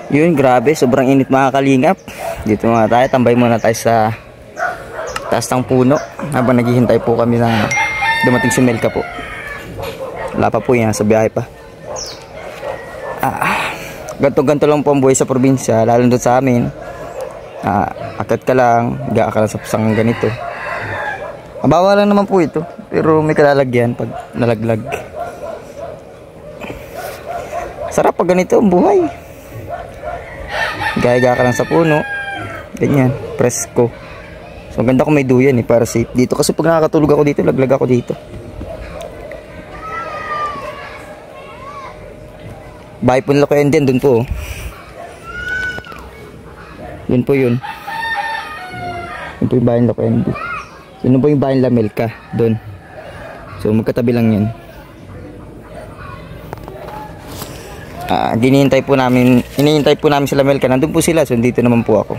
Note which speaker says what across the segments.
Speaker 1: Yun, grabe, sobrang init mga kalingap. Dito muna tayo, tambay muna tayo sa taas ng puno habang naghihintay po kami na dumating si Melka po. Wala pa po yan, sa biyahe pa. Ganto-ganto lang po ang buhay sa probinsya, lalo doon sa amin. Akat ka lang, higa ka lang sa pusang ganito. Mabawa lang naman po ito, pero may kalalagyan pag nalaglag. Sarap pag ganito ang buhay. Higa ka lang sa puno, ganyan, presko. So maganda kung may duyan para safe dito, kasi pag nakakatulog ako dito, laglag ako dito. Bahay po nila ko yan din, dun po. Yun po yun. Yun po yung bahay nila ko yan din. Yun po yung bahay nila Melka, dun. So magkatabi lang yan. Hinihintay po namin sila Melka. Nandun po sila, so dito naman po ako.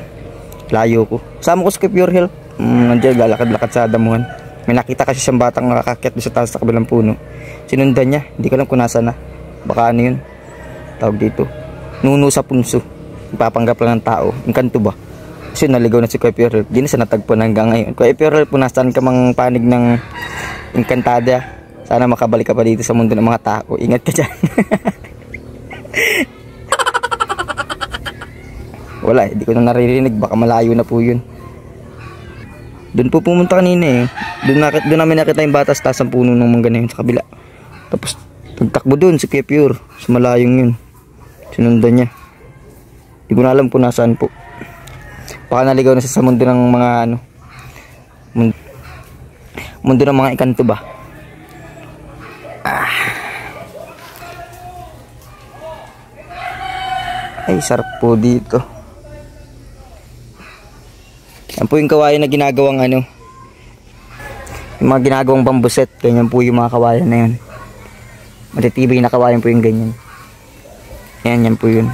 Speaker 1: Layo ko. Sama ko sa Pure Health. Nandiyan, lalakad-lakad sa damuhan. May nakita kasi siyang batang nakakakyat sa taas sa kabilang puno. Sinundan niya, hindi ko alam kung nasa na. Baka ano yun, tawag dito, nuno sa punso. Ipapanggap lang ng tao. Yung kanto ba? Kasi naligaw na si Kuya Pure Health. Di na sa natagpuan hanggang ngayon. Kuya Pure Health, punasan ka mang panig ng Encantada. Sana makabalik ka pa dito sa mundo ng mga tao. Ingat ka dyan. Wala, hindi ko na naririnig. Baka malayo na po yun. Doon po pumunta kanina eh. Doon namin nakita yung batas taas ang puno ng mangga na yun sa kabila. Tapos nagtakbo doon si Kuya Pure. Sa malayong yun. Sinundan niya. Hindi ko na alam kung nasaan po. Baka naligaw na siya sa mundo ng mga ano, mundo ng mga ikanto ba. Ay, sarap po dito. Yan po yung kawayan na ginagawang ano, yung mga ginagawang bambuset. Ganyan po yung mga kawayan na yun. Matitibay na kawayan po yung ganyan. Yan po yun.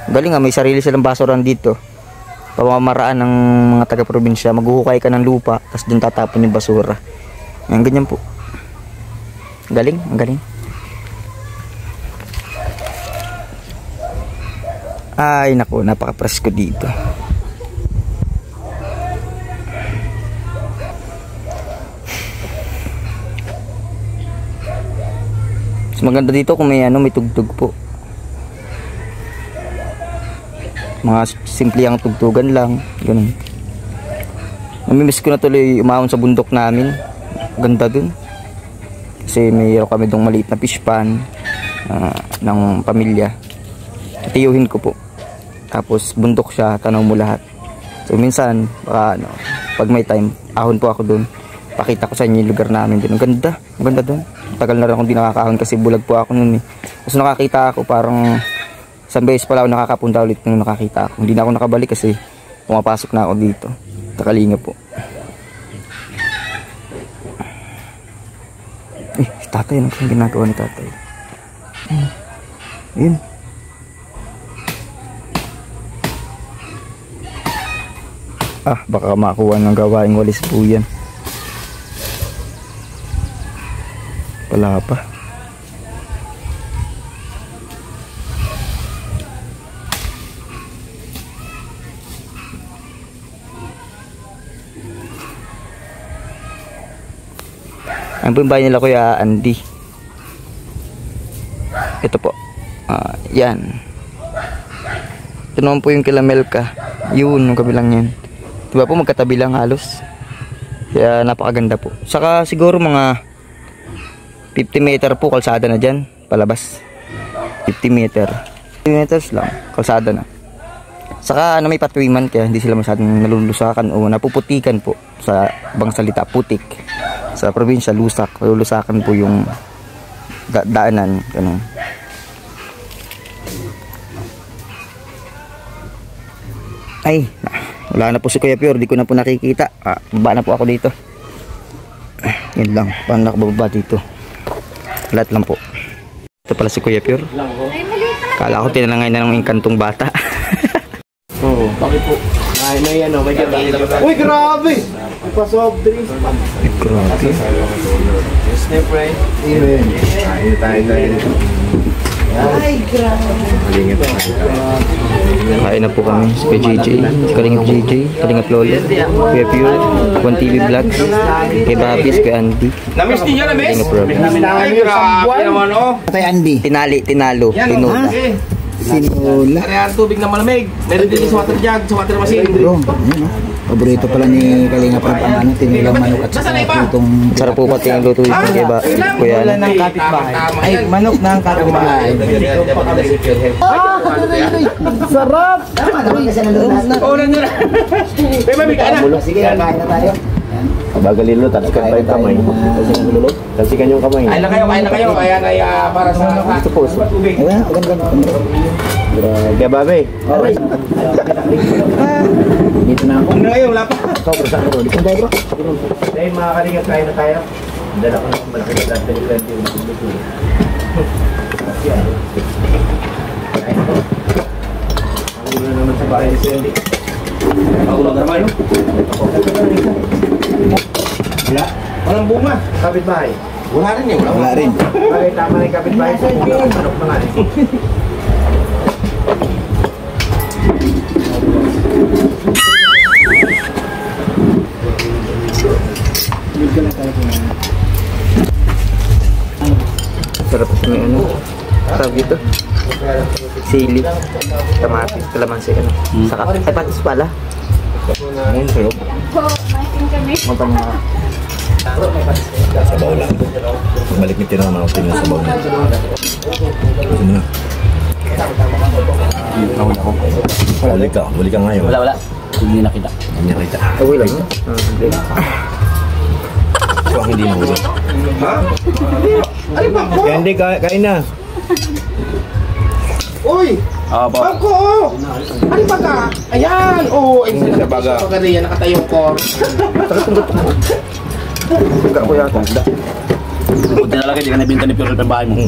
Speaker 1: Galing may sarili silang basuran dito. Pamamaraan ng mga taga-probinsya. Maghuhukay ka ng lupa, tapos dun tatapon yung basura. Yan, ganyan po. Galing, ang galing. Ay, naku, napaka-presko dito. Mas maganda dito kung may may tugtog po. Mga simple ang tugtugan lang, ganun. Namimiss ko na tuloy umahon sa bundok namin. Ganda dun. Kasi mayroon kami dong maliit na fish pan ng pamilya. Titiyuhin ko po. Tapos bundok siya, tanaw mo lahat. So minsan, baka pag may time, ahon po ako dun. Pakita ko sa inyo yung lugar namin dun. Ang ganda dun. Tagal na rin akong di nakakaahon kasi bulag po ako nun eh. Tapos nakakita ako parang isang beses pala ako nakakapunta ulit nung nakakita ako. Hindi na ako nakabalik kasi pumapasok na ako dito. Takalinga po. Si tatay, ano kung ginagawa ni tatay? Yun. Baka makuha ng gawaing walis po yan. Wala pa. Ang po yung bahay nila Kuya Andy. Ito po. Yan. Ito naman po yung kila Melka. Yun, yung kabilang yan. Diba po magkatabi lang halos. Kaya napakaganda po. Saka siguro mga 50 meter po kalsada na dyan. Palabas. 50 meter. 50 meters lang. Kalsada na. Saka may patwiman kaya hindi sila masyadong nalulusakan o napuputikan po. Sa bang salita, putik. Sa probinsya, lusak. Lulusakan po yung daanan. Ganun. Ay, wala na po si Kuya Pure. Di ko na po nakikita. Baba na po ako dito. Yan lang. Paano nakababa dito? Lahat lang po. Ito pala si Kuya Pure. Kala ko tinalangay na ng inkantong bata.
Speaker 2: Oo. Bakit po? May uy, grabe! Pa-soft drinks pa.
Speaker 1: Grabe.
Speaker 2: Yes, Nepre. Amen. Tayo. Ay, grabe.
Speaker 1: Kain na po kami. Si JJ, si Kalingap JJ, Kalingap Lolo, Kuya Pure, 1TV Vlogs, kay Babis, kay Andy.
Speaker 3: Namiss niyo na, miss?
Speaker 1: Kalingap Rob.
Speaker 3: Ay, grabe naman, oh.
Speaker 2: Kay Andy.
Speaker 1: Tinalo, tinula.
Speaker 2: Sinula.
Speaker 3: Kaya tubig na malamig. Meron din sa water jug, sa water machine.
Speaker 2: Bro, yun o. Paborito pala ni Kalinga Prab ang ano, tinulang manok at saka itong...
Speaker 1: Sarap po pati ang luto dito kay Kuya.
Speaker 2: Wala ng kapitbahay. Ay, manok ng kapitbahay. Sarap!
Speaker 3: Oo, nandun na. May mabig ka na.
Speaker 2: Sige, kain na tayo.
Speaker 4: Bagalin lo, tasikan pa yung kamay. Tasikan yung kamay.
Speaker 3: Kain na kayo. Ayan ay para sa tubig.
Speaker 2: Ayan, ganda.
Speaker 4: Kaya babe.
Speaker 2: Dito na ako.
Speaker 3: Huwag na kayo, wala pa.
Speaker 2: Ikaw, bro, saan ko? Dito tayo, bro.
Speaker 4: Dahil mga kalingap, kain na tayo. Dala ko na malaki na dahil pwede yung luto. Ang ulo naman sa bahay ni Sandy.
Speaker 3: Maulog naman, no?
Speaker 4: Wala?
Speaker 3: Walang bunga.
Speaker 4: Kapitbahay.
Speaker 3: Wala rin yun.
Speaker 2: Wala rin.
Speaker 4: Bakit tama na yung kapitbahay sa mga manok na nga eh.
Speaker 1: Sarap sa may ano. Sarap dito. Sili, kamatis, kalamansi, ano. Saka, ay patis pala.
Speaker 4: Ngayon sa'yo. Sabaw lang. Balik ni Tino naman ako tingin sa sabaw niya. Gusto mo na. Huli ka ngayon.
Speaker 3: Wala. Hindi nakita.
Speaker 4: Hindi nakita.
Speaker 1: Okay lang.
Speaker 4: So, hindi mahuli.
Speaker 3: Ha? Ano ba po?
Speaker 4: Kaya hindi, kain na.
Speaker 3: Uy! Bangko, oh! Ano ba ka? Ayan! Oo, ay sila
Speaker 4: baga.
Speaker 3: pagkariyan, nakatayong core.
Speaker 1: Suga ko yata.
Speaker 5: Buti na lang hindi ka nabinta ni Pure sa bahay mo.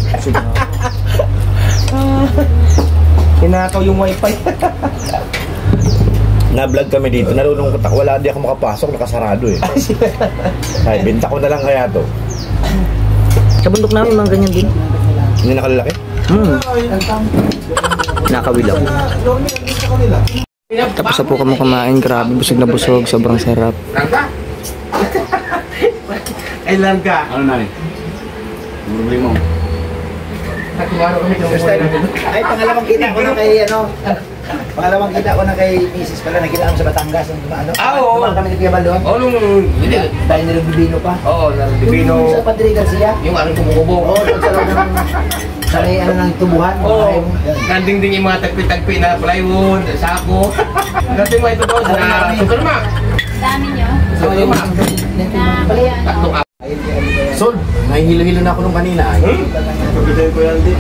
Speaker 3: Hinakaw yung wifi.
Speaker 4: Na-vlog kami dito, nalulungkot ako. Wala, di ako makapasok, nakasarado eh. Ay, binta ko na lang kaya to.
Speaker 1: Sa bundok namin, mga ganyan din.
Speaker 4: Hindi nakalalaki?
Speaker 1: Nakawilaw. Tapos na po kami kumain. Grabe, busog na busog. Sobrang sarap.
Speaker 3: Langka? Ay, langka.
Speaker 5: Ano na rin? Bumili mo.
Speaker 3: Nakumaro kami ng
Speaker 2: Ay, pangalawang kita ko na kay, ano, pangalawang kita ko na kay Mrs. pala, nakita ko sa Batangas. Ano,
Speaker 3: oo.
Speaker 2: Tumal kami ni Kuya Bal doon.
Speaker 3: Oo, nung...
Speaker 2: Dahil nilagbibino pa.
Speaker 3: Oo, Divino.
Speaker 2: Yung sa Padre Garcia.
Speaker 3: Yung aking kumukubo.
Speaker 2: Oo, doon sa loob ng... Sa may ano ng tubuhan.
Speaker 3: Oo. Nanding din yung mga tagpi-tagpi na plywood, sako. Nanding mo ito doon sa Supermac.
Speaker 6: Dami nyo.
Speaker 3: Sa Supermac. Tatlong ako.
Speaker 4: Sol, nahihilo-hilo na ako nung kanina. Kapitay ko yan din.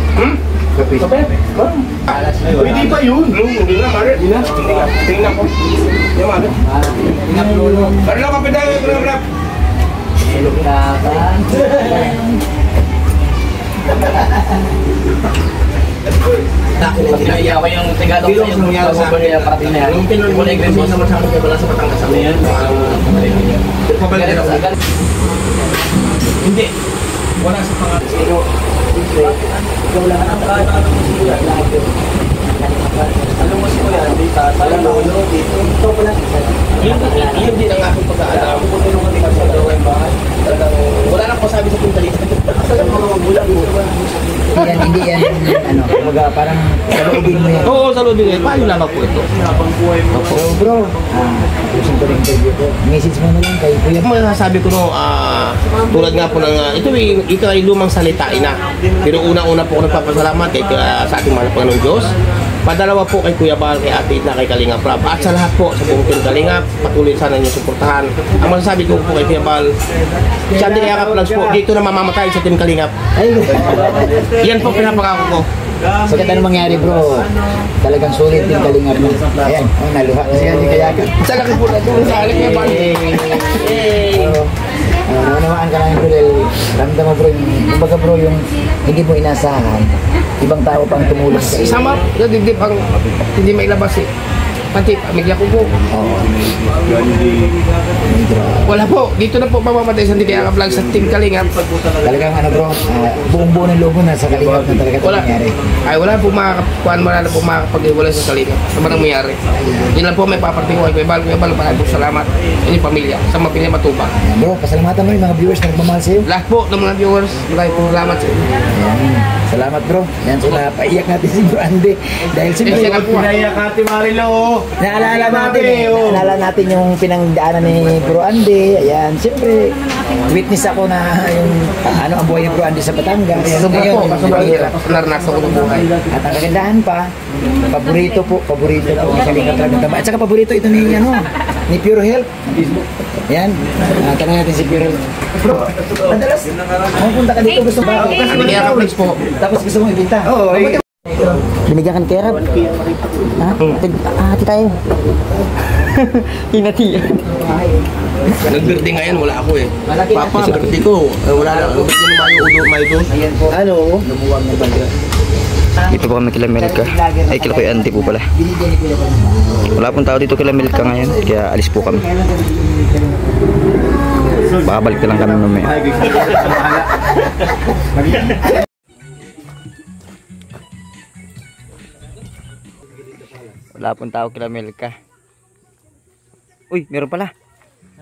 Speaker 4: Kape.
Speaker 3: Hindi pa yun. Hindi na, Mare. Hindi na. Tingnan ko. Yung Mare. Mare lang kapit tayo. Rap.
Speaker 5: Kinaya ko yung Tagalog
Speaker 3: Pero ang nangyari sa akin, yung pinuloy mo naman sa akin, wala sa Batangas ako yan. Pabalik na ako. Hindi. Wala sa pangalan. Alam mo si Kuya, dito. Yun din ang aking pag-aalam. Wala na ko sabi sa pintalista.
Speaker 2: Hindi yan, ano, kumbaga parang sa loobin mo yan.
Speaker 3: Oo, sa lobby ngayon. Paano lang ako ito?
Speaker 2: So bro, gusto ko rin interview ko. Message mo na lang kay Kuya.
Speaker 3: Ang masasabi ko no, tulad nga po ng, ito ay lumang salita na. Pero unang-una po ako nagpapasalamat sa ating mahal na Panginoong Diyos. Padalawa po kay Kuya Bal, kay Ate Edna, kay Kalinga Prab. At sa lahat po, sa buong Team Kalinga, patuloy sana niyo suportahan. Ang masasabi ko po kay Kuya Bal, siya din kaya ka-vlogs po, dito na mamamatay sa Team Kalinga.
Speaker 2: Ay,
Speaker 3: Yan po pinapakako ko.
Speaker 2: pagkat ano mangyari bro, talagang sulit yung kalingap mo. Ayan, naluha na siya, hindi kayakan.
Speaker 3: Sa laki po na tulong sa akin, Kuya Bal.
Speaker 2: Naunawaan ka lang bro, dahil ramdam mo bro, kumbaga bro, yung hindi mo inasahan, ibang tao pang tumulong sa iyo.
Speaker 3: Sama, nadidip ang hindi mailabas eh. Pati, pamilya ko po.
Speaker 2: Oo.
Speaker 3: Wala po, dito na po mamamatay sa Hindi Kaya Ka Vlog sa Team Kalingap.
Speaker 2: Talagang ano bro, buong-buo ng loob mo na sa Kalingap na talaga ito
Speaker 3: Wala.
Speaker 2: nangyari.
Speaker 3: Ay, wala po wala na po makakapag-iwalay sa Kalingap. Sa manang mayari. Yun lang po may paparting ko kay Kuya Bal, maraming po salamat. Yun yung pamilya, sa mga pinapatubang.
Speaker 2: Ayan, bro, pasalamatan mo yung mga viewers na nagmamahal sa'yo.
Speaker 3: Lahat po ng mga viewers, maraming po salamat sa inyo.
Speaker 2: Ayan. Salamat bro. Yan sila, paiyak natin si Bro Andy. Dahil si
Speaker 3: Siya na po.
Speaker 4: Pinaiyak Ate Marilo.
Speaker 2: Naalala natin yung pinangdaanan ni Bro Andy. Ayan, siyempre, witness ako na yung ano ang buhay ni Bro Andy sa Batangas.
Speaker 3: Sobra
Speaker 2: Ngayon,
Speaker 3: po, sobrang hirap. Naranasan ko ng buhay.
Speaker 2: at ang kagandahan pa, paborito po ni Kalingap talagang tama. At saka paborito ito ni ni Pure Health. Yan, tanong natin si Pure Health. Bro, madalas, pumunta ka dito, gusto ba?
Speaker 3: Hindi Kaya Ka Vlogs po.
Speaker 2: Tapos gusto mong ibenta. Oo,
Speaker 1: Binigyan ka ni Kaya Rab. Ha? Hati tayo. Hinati.
Speaker 3: Nag-birthday ngayon, wala ako eh. Papa, birthday ko. Wala lang. Birthday ng Mayo dos.
Speaker 2: Ayan po. Ano? Lumuwag na bagyo.
Speaker 1: Dito po kami kila Melka. Ay, kila Kuya Andy po pala.
Speaker 2: Binigyan ni Kuya Bal.
Speaker 1: Wala pong tao dito kila Melka ngayon. Kaya alis po kami. Baka balik na lang kami mamaya. Wala pong tao kila Melka. Uy, meron pala.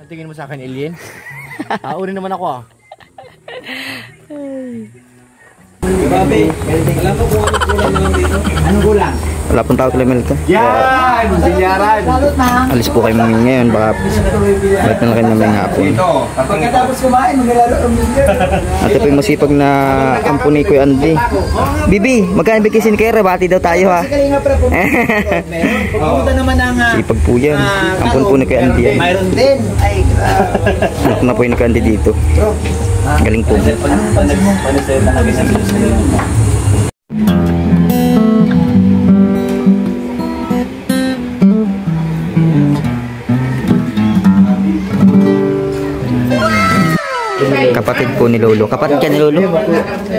Speaker 4: Tingin mo sa akin, alien? Uri naman ako ah.
Speaker 2: Anong kulang?
Speaker 1: Wala pong tao kila Melka.
Speaker 4: Yan! Sinyaran!
Speaker 1: Alis po kayo mamaya ngayon. Baka balik na lang kayo mamaya nga po.
Speaker 2: Pagkatapos kumain, maglalaro ang video.
Speaker 1: Ate po yung masipag na ampo ni Kuya Andy. Bibi, magkano vacation ni Kaya? Bati daw tayo ha.
Speaker 2: Kasi Kalingap pra po. Meron. Pagpunta naman ang
Speaker 1: Sipag po yan. Ampon po ni Kuya Andy yan.
Speaker 2: mayroon din. Ay,
Speaker 1: Ampon na po yung ni Kuya Andy dito.
Speaker 2: bro.
Speaker 1: Galing po. Kapatid po ni Lolo. Kapatid ka ni Lolo?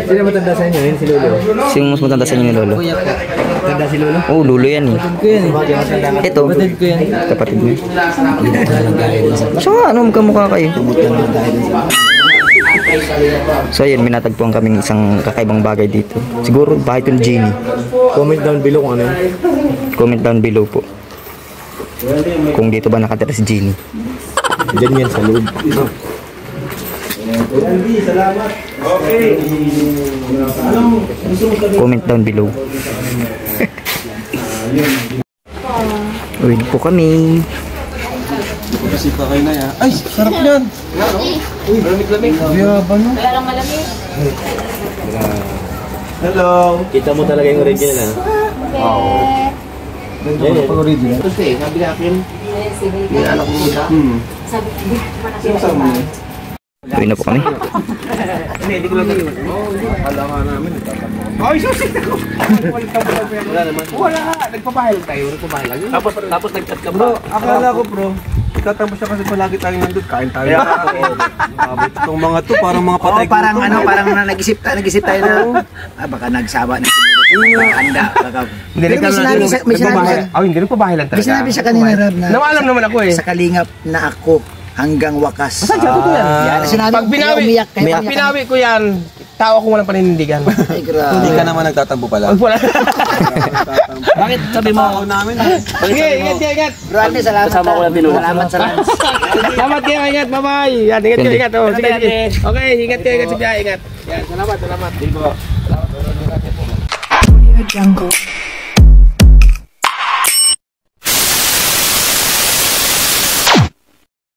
Speaker 2: Sino matanda sa inyo? Yun si Lolo.
Speaker 1: Sino mas matanda sa inyo ni Lolo?
Speaker 2: Matanda si Lolo?
Speaker 1: Oh, Lolo yan eh. Ito,
Speaker 2: Kapatid ko yan.
Speaker 1: kapatid mo. So, ano magkamukha kayo? So, ayun, minatagpuan kaming isang kakaibang bagay dito. Siguro, bahay ito ni Jenny.
Speaker 4: Comment down below kung ano yun.
Speaker 1: Comment down below po. Kung dito ba nakatira si Jenny.
Speaker 4: Diyan yan sa loob.
Speaker 1: Comment down below. Uy, po kami.
Speaker 4: Kasi pa kayo na yan. Ay, sarap yan! Uy, lamig-lamig. Biyaba no?
Speaker 6: Kaya lang malamig.
Speaker 4: Hello! Kita mo talaga yung original ha?
Speaker 6: Okay.
Speaker 4: Pag original.
Speaker 3: Kasi, sabi na akin, yung anak ko muna.
Speaker 6: Sabi, hindi ko na
Speaker 1: Uwi na po kami.
Speaker 3: Hindi ko lang naliwan.
Speaker 4: Akala nga namin.
Speaker 3: Ay, susit ako! Wala naman. Wala nga, nagpabahay lang tayo. Nagpabahay lang. Tapos nag-chat ka
Speaker 4: Bro, akala ko bro. Ikatapos siya kasi palagi tayo nandun. Kain tayo. Itong mga to, parang mga patay.
Speaker 2: Oo, parang ano, parang nag-isip tayo na, baka nagsawa na siguro. Handa.
Speaker 3: Hindi,
Speaker 2: Pero may sinabi sa,
Speaker 3: hindi nagpabahay lang
Speaker 2: may sinabi siya kanina, Rab, na
Speaker 3: Nawaalam naman ako eh.
Speaker 2: sa Kalingap na ako hanggang wakas.
Speaker 3: Saan siya? Totoo yan.
Speaker 2: Yan, sinabi
Speaker 3: Pag binawi,
Speaker 2: umiyak kayo.
Speaker 3: pag binawi ko yan, tao ko walang paninindigan.
Speaker 2: Ay, grabe.
Speaker 4: Hindi ka naman nagtatampo pala.
Speaker 3: Wala.
Speaker 4: Bakit sabi mo ako namin?
Speaker 3: Sige, ingat.
Speaker 2: Bro, Ate, salamat. Salamat sa lunch.
Speaker 3: Salamat kayo, ingat. Bye-bye. Yan, ingat kayo, ingat. Oh, sige, sige. Okay, ingat kayo, ingat sa biyahe, ingat. Yan, salamat.
Speaker 6: Jungle.